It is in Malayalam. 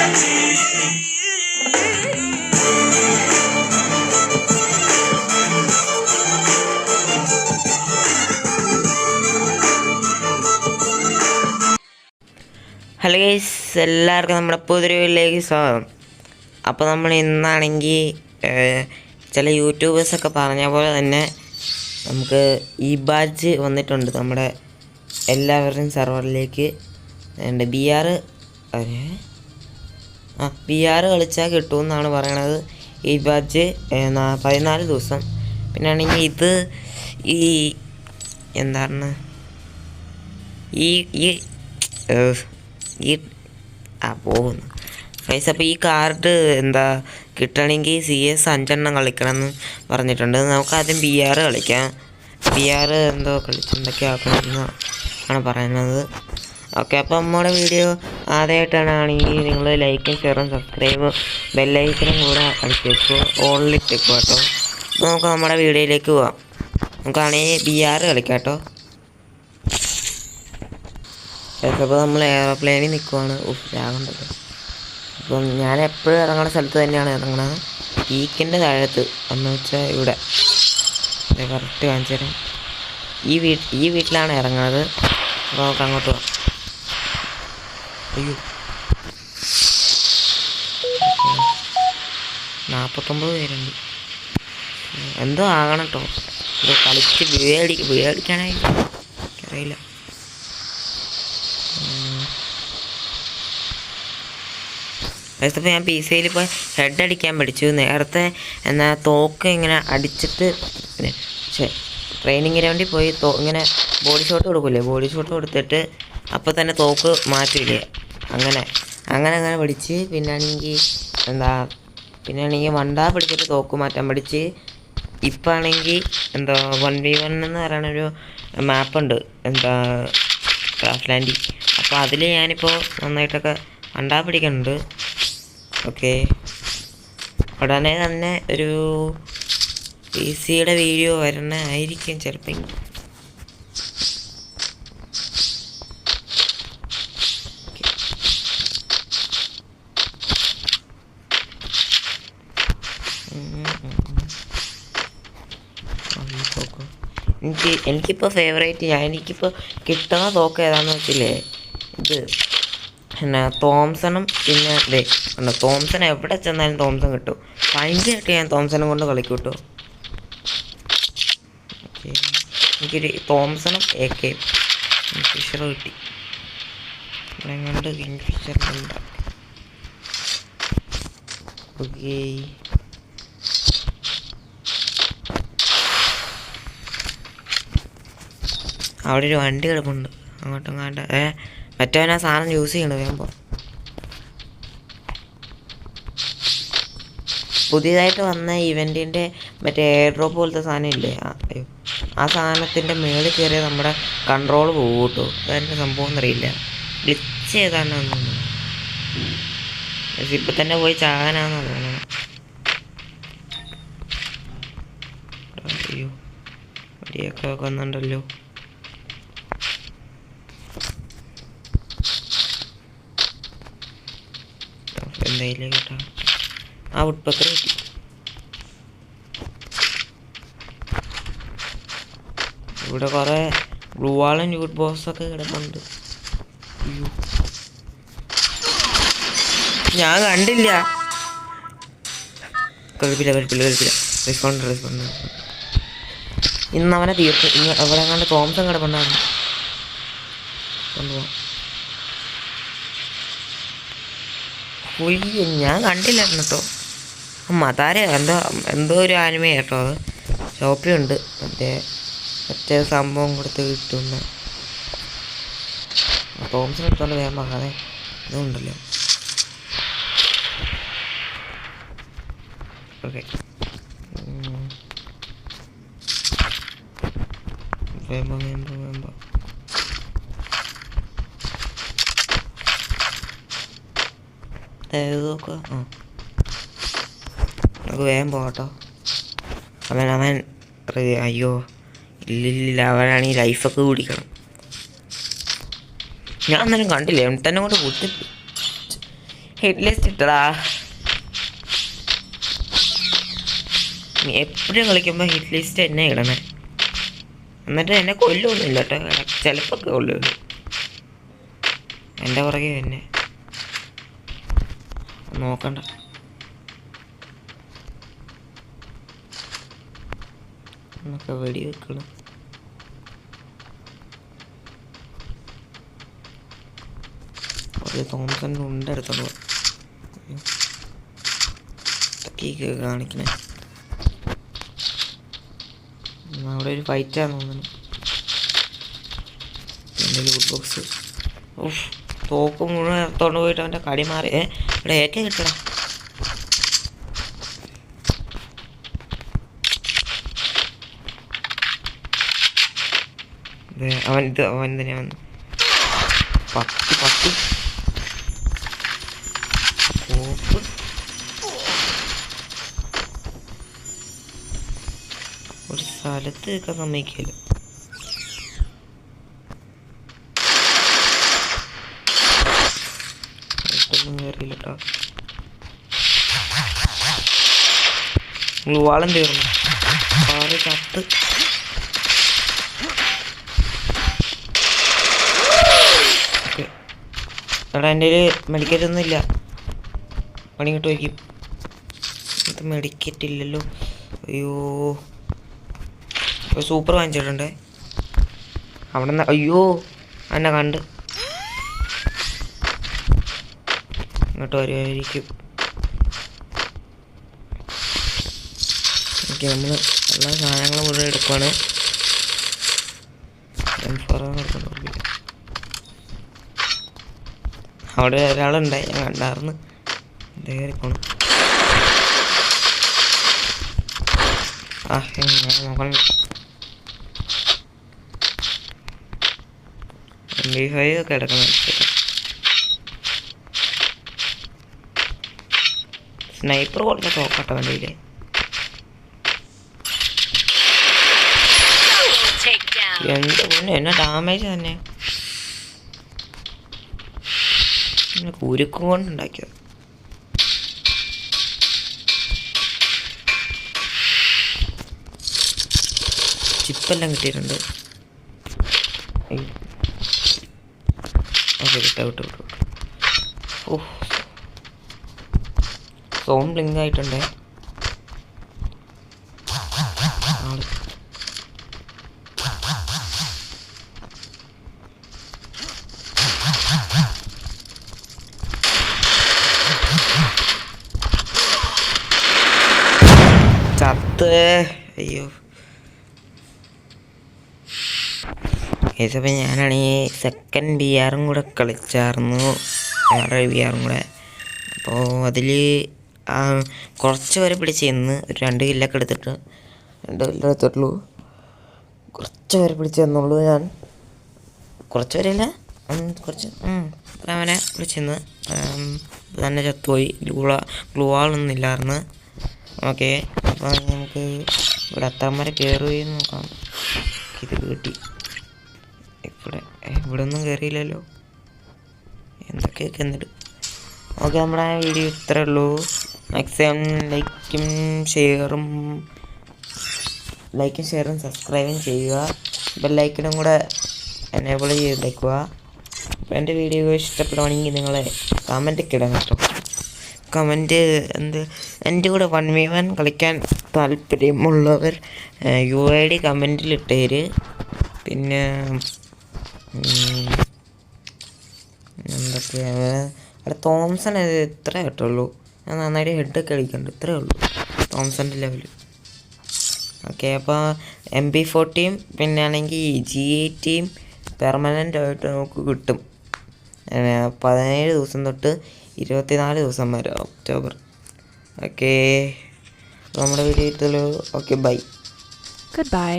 ഹലോ ഗൈസ്, എല്ലാവർക്കും നമ്മുടെ പുതിയൊരു വീഡിയോയിലേക്ക് സ്വാഗതം. അപ്പോൾ നമ്മൾ ഇന്നാണെങ്കിൽ ചില യൂട്യൂബേഴ്സൊക്കെ പറഞ്ഞ പോലെ തന്നെ നമുക്ക് ഈ ബാഡ്ജ് വന്നിട്ടുണ്ട് നമ്മുടെ എല്ലാവരുടെയും സെർവറിലേക്ക്. BR കളിച്ചാൽ കിട്ടുമെന്നാണ് പറയണത് ഈ ബാഡ്ജ് 14 ദിവസം. പിന്നെ ആണെങ്കിൽ ഇത് എന്താണ് പോകുന്നു ഗൈസ്. അപ്പോൾ ഈ കാർഡ് കിട്ടണമെങ്കിൽ CS 5 കളിക്കണമെന്ന് പറഞ്ഞിട്ടുണ്ട്. നമുക്ക് ആദ്യം BR കളിക്കാം. BR കളിച്ചെന്തൊക്കെ ആക്കണമെന്നാണ് പറയുന്നത്. ഓക്കെ, അപ്പോൾ നമ്മുടെ വീഡിയോ ആദ്യമായിട്ടാണെങ്കിൽ നിങ്ങൾ ലൈക്കും ഷെയറും സബ്സ്ക്രൈബും ബെല്ലൈക്കനും കൂടെ അടിച്ചേക്കുക, ഓളിലിട്ടേക്കുക കേട്ടോ. നമുക്ക് നമ്മുടെ വീഡിയോയിലേക്ക് പോവാം. നമുക്കാണെങ്കിൽ BR കളിക്കാം കേട്ടോ. അപ്പോൾ നമ്മൾ എയർപ്ലെയിനിൽ നിൽക്കുവാണ്. രാഗുണ്ടല്ലോ. അപ്പം ഞാൻ എപ്പോഴും ഇറങ്ങുന്ന സ്ഥലത്ത് തന്നെയാണ് ഇറങ്ങുന്നത്, പീക്കിൻ്റെ താഴത്ത് എന്ന് വെച്ചാൽ ഇവിടെ കറക്റ്റ് കാണിച്ചു തരാം. ഈ വീട്ടിലാണ് ഇറങ്ങുന്നത്. അപ്പോൾ നമുക്ക് അങ്ങോട്ട് പോകാം. അയ്യോ, 49 പേരുണ്ട്. എന്തോ ആകണം കേട്ടോ. ഇത് കളിച്ച് പേടിക്കാനായിട്ട് അറിയില്ല. അപ്പോൾ ഞാൻ PC-യിൽ ഇപ്പോൾ ഹെഡ് അടിക്കാൻ പഠിച്ചു. നേരത്തെ തോക്ക് ഇങ്ങനെ അടിച്ചിട്ട് ട്രെയിനിങ്ങിന് വേണ്ടി പോയി ഇങ്ങനെ ബോഡി ഷോട്ട് കൊടുക്കില്ലേ, ബോഡി ഷോട്ട് കൊടുത്തിട്ട് അപ്പോൾ തന്നെ തോക്ക് മാറ്റില്ലേ, അങ്ങനെ പഠിച്ച്. പിന്നാണെങ്കിൽ വണ്ടാ പിടിച്ചിട്ട് തോക്ക് മാറ്റാൻ പഠിച്ച്. ഇപ്പം ആണെങ്കിൽ 1v1 എന്ന് പറയണൊരു മാപ്പുണ്ട്, ക്രാഫ്റ്റ് ലാൻഡ്. അപ്പോൾ അതിൽ ഞാനിപ്പോൾ നന്നായിട്ടൊക്കെ വണ്ടാ പിടിക്കുന്നുണ്ട്. ഓക്കെ, ഉടനെ തന്നെ ഒരു PC-യുടെ വീഡിയോ വരണമായിരിക്കും ചിലപ്പോൾ. എനിക്കിപ്പോൾ ഫേവറേറ്റ് എനിക്കിപ്പോൾ കിട്ടുന്ന തോക്ക് ഏതാണെന്ന് വെച്ചില്ലേ, ഇത് തോംസണും. പിന്നെ തോംസൺ എവിടെ ചെന്നാലും തോംസൺ കിട്ടും. ഭയങ്കരമായിട്ട് ഞാൻ തോംസണും കൊണ്ട് കളിക്കും കേട്ടോ. ഓക്കെ, എനിക്കൊരു തോംസണും AK കിങ്ഫിഷർ കിട്ടി. ഇവിടെ എങ്ങാണ്ട് കിങ്ഫിഷർ ഉണ്ടാകും. ഓക്കെ, അവിടെ ഒരു വണ്ടി കിടപ്പുണ്ട്. അങ്ങോട്ടും ഇങ്ങോട്ട് മറ്റവൻ ആ സാധനം യൂസ് ചെയ്യണം. വേകുമ്പോൾ പുതിയതായിട്ട് വന്ന ഇവൻറ്റിൻ്റെ മറ്റേ എയർ ഡ്രോപ്പ് പോലത്തെ സാധനം ഇല്ലേ, ആ സാധനത്തിൻ്റെ മേളിൽ കയറിയാൽ നമ്മുടെ കൺട്രോൾ പോകും കേട്ടോ. അതെൻ്റെ സംഭവം എന്നറിയില്ല, ഗ്ലിച്ച് ചെയ്താണെന്ന് തോന്നുന്നു. ഇപ്പം തന്നെ പോയി ചാകാനാണെന്ന് തോന്നുന്നു. അയ്യോ, വടിയൊക്കെ വന്നുണ്ടല്ലോ. എന്തായാലും കേട്ടോ, ആ വുഡ്പക്കർ കിട്ടി. ഇവിടെ കുറേ ബ്ലൂ വാളും ന്യൂഡ് ബോക്സൊക്കെ കിടപ്പുണ്ട്. ഞാൻ കണ്ടില്ല. കുഴപ്പമില്ല. റെസ്പോണ്ട് ഇന്ന് അവനെ തീർത്തു. ഇന്ന് അവിടെ കണ്ട് തോംസൺ കിടപ്പുണ്ടായിരുന്നു. കൊണ്ടുപോകാം. ഞാൻ കണ്ടില്ലായിരുന്നു കേട്ടോ. മതാര എന്തോ ഒരു ആനിമേ കേട്ടോ. അത് ഷോപ്പിലുണ്ട്, മറ്റേ സംഭവം കൊടുത്ത് കിട്ടുന്ന. തോംസൺ എടുത്തോണ്ട് വേഗം പറയാതെ ഇതുണ്ടല്ലോ. ഓക്കെ, വേമ്പോ നോക്കുക. നമുക്ക് വേഗം പോകട്ടോ. അവൻ അയ്യോ ഇല്ലില്ല, അവനാണെങ്കിൽ ലൈഫൊക്കെ കുടിക്കണം. ഞാൻ അന്നേരം കണ്ടില്ല, തന്നെ കൊണ്ട് കുത്തി ഹിറ്റ് ലിസ്റ്റ് ഇട്ടടാ. നീ എപ്പോഴും കളിക്കുമ്പോൾ ഹിറ്റ് ലിസ്റ്റ് എന്നെ ഇടണേ. എന്നിട്ട് എന്നെ കൊല്ലൊന്നുമില്ല കേട്ടോ, ചിലപ്പോൾ കൊല്ലുള്ളൂ. എൻ്റെ പുറകെ തന്നെ നോക്കണ്ട. എന്നൊക്കെ വെടി വെക്കണം. ഒരു തോംസൺ ഉണ്ടെടുത്തോളൂ. കാണിക്കണേ. അവിടെ ഒരു ഫൈറ്റാന്ന് തോന്നുന്നു. എൻ്റെ ലൂട്ട് ബോക്സ്. ഓഫ്, തോക്ക് മുഴുവൻ എടുത്തോണ്ട് പോയിട്ട് അവൻ്റെ കടി മാറി. ഇവിടെ ഏക്കെ കിട്ടണം. അവൻ തന്നെ വന്നു. പട്ടി തോക്ക് ഒരു സ്ഥലത്ത് നിൽക്കാൻ സമ്മതിക്കില്ല. ഒന്നും കയറിയില്ല കേട്ടോ. വാളം തീർന്നു. പാറ് ചത്ത്. എടാ എൻ്റെ കയ്യിൽ മെഡിക്കറ്റൊന്നും ഇല്ല. പണി ഇങ്ങോട്ട് വയ്ക്കും. ഇത് മെഡിക്കറ്റ് ഇല്ലല്ലോ. അയ്യോ, സൂപ്പർ വാങ്ങിച്ചിട്ടുണ്ടേ അവിടെ നിന്ന്. അയ്യോ, എന്നെ കണ്ട് ഇങ്ങോട്ട് വരുമായിരിക്കും. ഓക്കെ, നമ്മൾ എല്ലാ സാധനങ്ങളും മുഴുവൻ എടുക്കുവാണ്. അവിടെ ഒരാളുണ്ടായി, ഞാൻ കണ്ടായിരുന്നു. കയറി പോണം. ഞാൻ നോക്കണം. MP5 ഒക്കെ എടുക്കണം. സ്നൈപ്പർ കൊടുത്ത തോക്കട്ടോ എൻ്റെ കയ്യില്. എന്ത് പൊന്നെ, എന്നാ ഡാമേജ് തന്നെ. കുരുക്കും കൊണ്ടുണ്ടാക്കിയത്. ചിപ്പെല്ലാം കിട്ടിയിട്ടുണ്ട്. ഓക്കെ, വിട്ടു. ഓ, സോൺ ബ്ലിങ്ക് ആയിട്ടുണ്ടേ. ചത്ത്. അയ്യോ, ഏതപ്പോൾ ഞാനാണെങ്കിൽ സെക്കൻഡ് VR കൂടെ കളിച്ചായിരുന്നു. വേറെ VR കൂടെ. അപ്പോൾ അതിൽ കുറച്ച് വരെ പിടിച്ചിരുന്ന് ഒരു 2 കില്ലൊക്കെ എടുത്തിട്ട് 2 കില്ല എടുത്തിട്ടുള്ളൂ. കുറച്ച് വരെ പിടിച്ചു തന്നുള്ളൂ. ഞാൻ കുറച്ച് വരെയല്ല, കുറച്ച് അവനെ പിടിച്ചിരുന്ന് തന്നെ ചത്തുപോയി. ഗ്ലൂവാളൊന്നും ഇല്ലായിരുന്നു. ഓക്കെ, അപ്പോൾ നമുക്ക് ഇവിടെ എത്താൻ വരെ കയറുകയും നോക്കാം. ഇത് കിട്ടി. ഇവിടെ ഒന്നും കയറിയില്ലല്ലോ. എന്തൊക്കെയൊക്കെ എന്നിട്ട്. ഓക്കെ, നമ്മുടെ വീഡിയോ ഇത്രേ ഉള്ളൂ. മാക്സിമം ലൈക്കും ഷെയറും സബ്സ്ക്രൈബും ചെയ്യുക. ബെല്ലൈക്കനും കൂടെ എനേബിൾ ചെയ്തേക്കുക. അപ്പോൾ എൻ്റെ വീഡിയോ ഇഷ്ടപ്പെടുവാണെങ്കിൽ നിങ്ങൾ കമൻറ്റൊക്കെ ഇടാൻ കേട്ടോ. കമൻറ്റ് എൻ്റെ കൂടെ 1v1 കളിക്കാൻ താല്പര്യമുള്ളവർ UID കമൻറ്റിലിട്ടേര്. പിന്നെ എന്തൊക്കെയാണ് അവിടെ തോംസൺ ഇത്രേ കേട്ടുള്ളൂ. ഞാൻ നന്നായിട്ട് ഹെഡൊക്കെ കളിക്കുന്നുണ്ട്. ഇത്രയേ ഉള്ളൂ തോംസൻ്റെ ലെവൽ. ഓക്കെ, അപ്പോൾ MP40 പിന്നെ ആണെങ്കിൽ G8 പെർമനൻ്റ് ആയിട്ട് നമുക്ക് കിട്ടും. 17 ദിവസം തൊട്ട് 24 ദിവസം വരെ, ഒക്ടോബർ. ഓക്കെ, നമ്മുടെ വീഡിയോ ഇട്ടുള്ളൂ. Okay, bye. Goodbye.